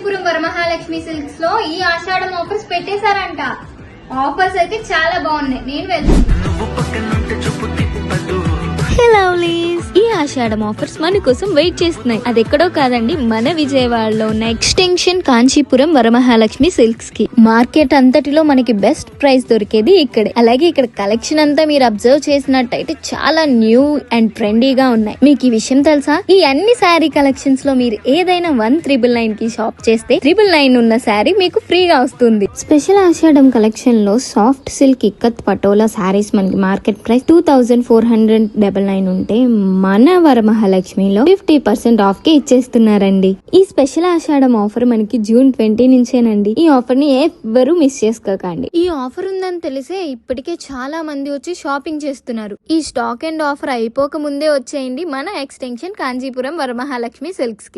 Kanchipuram Varamahalakshmi silks లో ఈ ఆషాఢం offers పెట్టేశారంట. Offers అయితే చాలా బాగున్నాయి. నేను వెళ్తాను. హలో ప్లీజ్, ఈ ఆషాఢం ఆఫర్స్ మన కోసం వెయిట్ చేస్తున్నాయి. అది ఎక్కడో కాదండి, మన విజయవాడలో ఉన్న ఎక్స్టెన్షన్ కాంచీపురం వరమహాలక్ష్మి సిల్క్స్ కి. మార్కెట్ అంతటిలో మనకి బెస్ట్ ప్రైస్ దొరికేది ఇక్కడే. అలాగే ఇక్కడ కలెక్షన్ అంతా మీరు అబ్జర్వ్ చేసినట్టయితే చాలా న్యూ అండ్ ట్రెండీగా ఉన్నాయి. మీకు ఈ విషయం తెలుసా? ఈ అన్ని శారీ కలెక్షన్స్ లో మీరు ఏదైనా 1999 కి షాప్ చేస్తే 999 ఉన్న శారీ మీకు ఫ్రీగా వస్తుంది. స్పెషల్ ఆషాఢం కలెక్షన్ లో సాఫ్ట్ సిల్క్ ఇక్కత్ పటోలా శారీస్ మనకి మార్కెట్ ప్రైస్ 2499 ఉంటే మన వరమహాలక్ష్మిలో 50% ఆఫ్ కి ఇచ్చేస్తున్నారండి. ఈ స్పెషల్ ఆషాఢం ఆఫర్ మనకి జూన్ 20 నుంచేనండి. ఈ ఆఫర్ ని ఎవ్వరూ మిస్ చేసుకోకండి. ఈ ఆఫర్ ఉందని తెలిసే ఇప్పటికే చాలా మంది వచ్చి షాపింగ్ చేస్తున్నారు. ఈ స్టాక్ అండ్ ఆఫర్ అయిపోక ముందే వచ్చేయండి మన ఎక్స్టెన్షన్ కాంచీపురం వరమహాలక్ష్మి సిల్క్స్ కి.